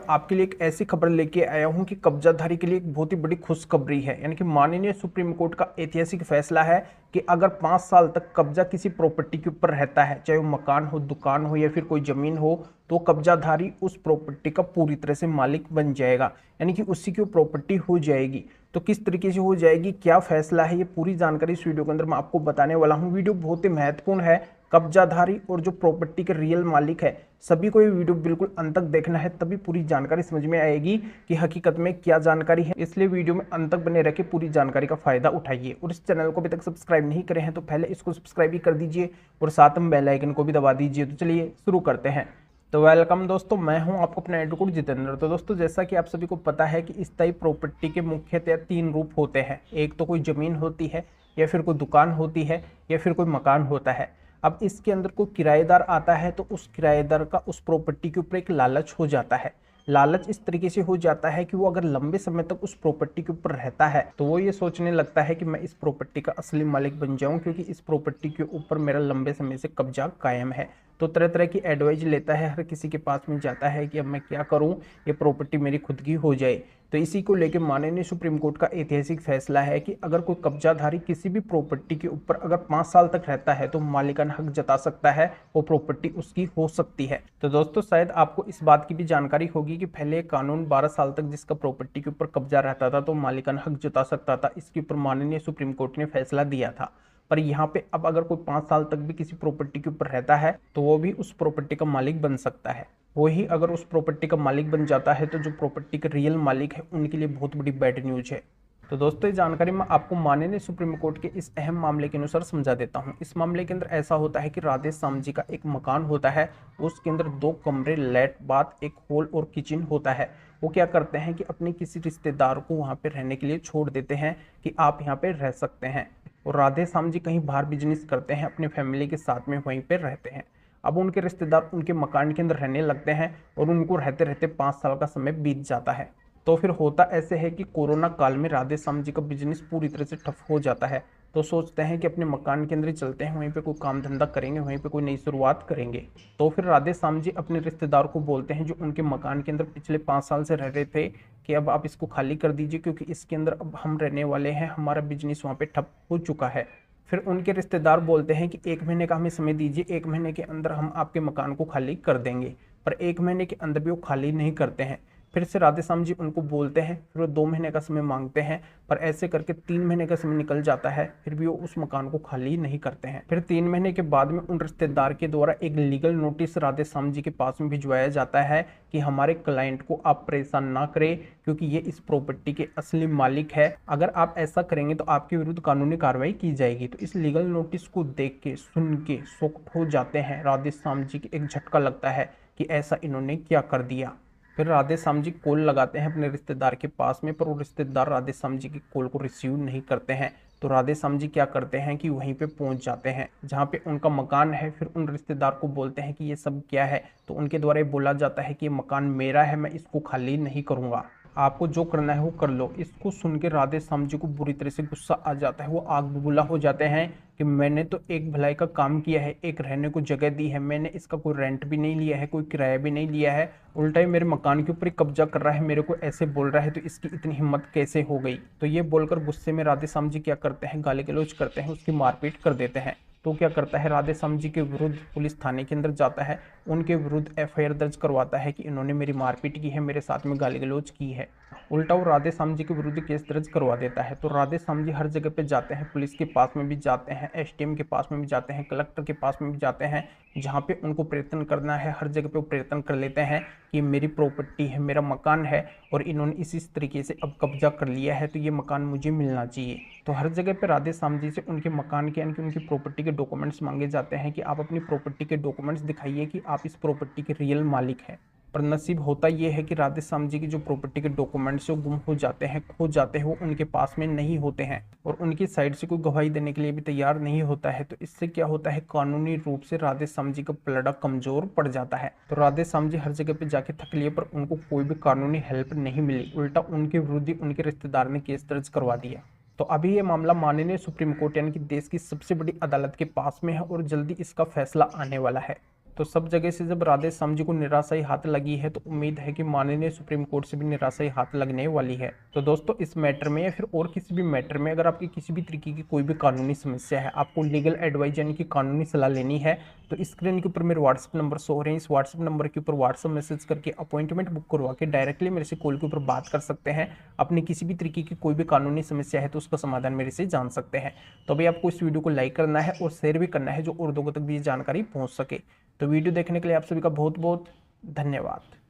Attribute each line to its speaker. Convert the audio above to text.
Speaker 1: आपके लिए एक ऐसी खबर लेके आया हूं कि कब्जाधारी के लिए एक बहुत ही बड़ी खुशखबरी है। यानी कि माननीय सुप्रीम कोर्ट का ऐतिहासिक फैसला है कि अगर 5 साल तक कब्जा किसी प्रॉपर्टी के ऊपर रहता है, चाहे वो मकान हो, दुकान हो या फिर कोई जमीन हो, तो कब्जाधारी उस प्रॉपर्टी का पूरी तरह से मालिक बन जाएगा। यानी कि उसी की प्रॉपर्टी हो जाएगी। तो किस तरीके से हो जाएगी, क्या फैसला है, ये पूरी जानकारी इस वीडियो के अंदर मैं आपको बताने वाला हूँ। वीडियो बहुत ही महत्वपूर्ण है। कब्जाधारी और जो प्रॉपर्टी के रियल मालिक है, सभी को ये वीडियो बिल्कुल अंत तक देखना है, तभी पूरी जानकारी समझ में आएगी कि हकीकत में क्या जानकारी है। इसलिए वीडियो में अंत तक बने रह के पूरी जानकारी का फायदा उठाइए। और इस चैनल को अभी तक सब्सक्राइब नहीं करे हैं तो पहले इसको सब्सक्राइब ही कर दीजिए और साथ में बेल आइकन को भी दबा दीजिए। तो चलिए शुरू करते हैं। तो वेलकम दोस्तों, मैं हूं आपको अपना एडवोकेट जितेंद्र। तो दोस्तों, जैसा कि आप सभी को पता है कि स्थायी प्रॉपर्टी के मुख्यतः 3 रूप होते हैं। एक तो कोई जमीन होती है, या फिर कोई दुकान होती है, या फिर कोई मकान होता है। अब इसके अंदर कोई किराएदार आता है तो उस किराएदार का उस प्रॉपर्टी के ऊपर एक लालच हो जाता है। लालच इस तरीके से हो जाता है कि वो अगर लंबे समय तक उस प्रॉपर्टी के ऊपर रहता है तो वो ये सोचने लगता है कि मैं इस प्रॉपर्टी का असली मालिक बन जाऊं, क्योंकि इस प्रॉपर्टी के ऊपर मेरा लंबे समय से कब्जा कायम है। तो तरह तरह की एडवाइस लेता है, हर किसी के पास में जाता है कि अब मैं क्या करूं, ये प्रॉपर्टी मेरी खुद की हो जाए। तो इसी को लेकर माननीय सुप्रीम कोर्ट का ऐतिहासिक फैसला है कि अगर कोई कब्जाधारी किसी भी प्रॉपर्टी के ऊपर अगर 5 साल तक रहता है तो मालिकाना हक जता सकता है, वो प्रॉपर्टी उसकी हो सकती है। तो दोस्तों, शायद आपको इस बात की भी जानकारी होगी कि पहले कानून 12 साल तक जिसका प्रॉपर्टी के ऊपर कब्जा रहता था तो मालिकाना हक जता सकता था। इसके ऊपर माननीय सुप्रीम कोर्ट ने फैसला दिया था। पर यहाँ पे अब अगर कोई 5 साल तक भी किसी प्रॉपर्टी के ऊपर रहता है तो वो भी उस प्रॉपर्टी का मालिक बन सकता है। वही अगर उस प्रॉपर्टी का मालिक बन जाता है तो जो प्रॉपर्टी के रियल मालिक है उनके लिए बहुत बड़ी बैड न्यूज है। तो दोस्तों, ये जानकारी मैं आपको माननीय सुप्रीम कोर्ट के इस अहम मामले के अनुसार समझा देता हूँ। इस मामले के अंदर ऐसा होता है कि राधे श्याम जी का एक मकान होता है। उसके अंदर 2 कमरे, लेट, बाथ, एक हॉल और किचन होता है। वो क्या करते हैं कि अपने किसी रिश्तेदार को वहाँ पे रहने के लिए छोड़ देते हैं कि आप यहाँ पे रह सकते हैं। और राधे श्याम जी कहीं बाहर बिजनेस करते हैं, अपने फैमिली के साथ में वहीं पे रहते हैं। अब उनके रिश्तेदार उनके मकान के अंदर रहने लगते हैं और उनको रहते रहते 5 साल का समय बीत जाता है। तो फिर होता ऐसे है कि कोरोना काल में राधे श्याम जी का बिजनेस पूरी तरह से ठप हो जाता है। तो सोचते हैं कि अपने मकान के अंदर ही चलते हैं, वहीं पे कोई काम धंधा करेंगे, वहीं पे कोई नई शुरुआत करेंगे। तो फिर राधे श्याम जी अपने रिश्तेदार को बोलते हैं जो उनके मकान के अंदर पिछले 5 साल से रह रहे थे कि अब आप इसको खाली कर दीजिए, क्योंकि इसके अंदर अब हम रहने वाले हैं, हमारा बिजनेस वहाँ पे ठप हो चुका है। फिर उनके रिश्तेदार बोलते हैं कि 1 महीने का हमें समय दीजिए, 1 महीने के अंदर हम आपके मकान को खाली कर देंगे। पर 1 महीने के अंदर भी वो खाली नहीं करते हैं। फिर से राधे श्याम जी उनको बोलते हैं, फिर वो 2 महीने का समय मांगते हैं। पर ऐसे करके 3 महीने का समय निकल जाता है, फिर भी वो उस मकान को खाली नहीं करते हैं। फिर 3 महीने के बाद में उन रिश्तेदार के द्वारा एक लीगल नोटिस राधे श्याम जी के पास में भिजवाया जाता है कि हमारे क्लाइंट को आप परेशान ना करें, क्योंकि ये इस प्रॉपर्टी के असली मालिक है। अगर आप ऐसा करेंगे तो आपके विरुद्ध कानूनी कार्रवाई की जाएगी। तो इस लीगल नोटिस को देख के, सुन के शॉक्ड हो जाते हैं। राधे श्याम जी के एक झटका लगता है कि ऐसा इन्होंने क्या कर दिया। फिर राधे श्याम जी कॉल लगाते हैं अपने रिश्तेदार के पास में, पर वो रिश्तेदार राधे श्याम जी की कॉल को रिसीव नहीं करते हैं। तो राधे श्याम जी क्या करते हैं कि वहीं पे पहुंच जाते हैं जहाँ पे उनका मकान है। फिर उन रिश्तेदार को बोलते हैं कि ये सब क्या है। तो उनके द्वारा ये बोला जाता है कि ये मकान मेरा है, मैं इसको खाली नहीं करूँगा, आपको जो करना है वो कर लो। इसको सुन के राधे श्याम जी को बुरी तरह से गुस्सा आ जाता है। वो आग बबूला हो जाते हैं कि मैंने तो एक भलाई का काम किया है, एक रहने को जगह दी है, मैंने इसका कोई रेंट भी नहीं लिया है, कोई किराया भी नहीं लिया है, उल्टा ही मेरे मकान के ऊपर कब्जा कर रहा है, मेरे को ऐसे बोल रहा है, तो इसकी इतनी हिम्मत कैसे हो गई। तो ये बोलकर गुस्से में राधे श्याम जी क्या करते हैं, गाली गलौज करते हैं, उसकी मारपीट कर देते हैं। तो क्या करता है, राधे श्याम जी के विरुद्ध पुलिस थाने के अंदर जाता है, उनके विरुद्ध एफआईआर दर्ज करवाता है कि इन्होंने मेरी मारपीट की है, मेरे साथ में गाली गलौज की है। उल्टा वो राधे श्याम जी के विरुद्ध केस दर्ज करवा देता है। तो राधे श्याम जी हर जगह पे जाते हैं, पुलिस के पास में भी जाते हैं, एसडीएम के पास में भी जाते हैं, कलेक्टर के पास में भी जाते हैं, जहाँ पे उनको प्रयत्न करना है हर जगह पे वो प्रयत्न कर लेते हैं कि मेरी प्रॉपर्टी है, मेरा मकान है और इन्होंने इसी तरीके से अब कब्जा कर लिया है, तो ये मकान मुझे मिलना चाहिए। तो हर जगह पे राधे श्याम जी से उनके मकान के यानी कि उनकी प्रॉपर्टी के डॉक्यूमेंट्स मांगे जाते हैं कि आप अपनी प्रॉपर्टी के डॉक्यूमेंट्स दिखाइए कि आप इस प्रॉपर्टी के रियल मालिक हैं। पर नसीब होता यह है कि राधे श्याम जी की जो प्रॉपर्टी के डॉक्यूमेंट्स जो गुम हो जाते हैं, खो जाते हैं, वो उनके पास में नहीं होते हैं और उनकी साइड से कोई गवाही देने के लिए भी तैयार नहीं होता है। तो इससे क्या होता है, कानूनी रूप से राधे श्याम जी का पलड़ा कमजोर पड़ जाता है। तो राधे श्याम जी हर जगह पे जाके थक लिए, पर उनको कोई भी कानूनी हेल्प नहीं मिली, उल्टा उनके विरुद्ध ही उनके रिश्तेदार ने केस दर्ज करवा दिया। तो अभी ये मामला माननीय सुप्रीम कोर्ट यानी कि देश की सबसे बड़ी अदालत के पास में है और जल्दी इसका फैसला आने वाला है। तो सब जगह से जब राधे श्याम जी को निराशा ही हाथ लगी है, तो उम्मीद है कि माननीय सुप्रीम कोर्ट से भी निराशा ही हाथ लगने वाली है। तो दोस्तों, इस मैटर में या फिर और किसी भी मैटर में अगर आपकी किसी भी तरीके की कोई भी कानूनी समस्या है, आपको लीगल एडवाइस यानी कि कानूनी सलाह लेनी है, तो स्क्रीन के ऊपर मेरे व्हाट्सएप नंबर शो हो रहे हैं। इस व्हाट्सएप नंबर के ऊपर व्हाट्सएप मैसेज करके अपॉइंटमेंट बुक करवा के डायरेक्टली मेरे से कॉल के ऊपर बात कर सकते हैं। अपनी किसी भी तरीके की कोई भी कानूनी समस्या है तो उसका समाधान मेरे से जान सकते हैं। तो अभी आपको इस वीडियो को लाइक करना है और शेयर भी करना है, जो और लोगों तक भी ये जानकारी पहुंच सके। तो वीडियो देखने के लिए आप सभी का बहुत बहुत धन्यवाद।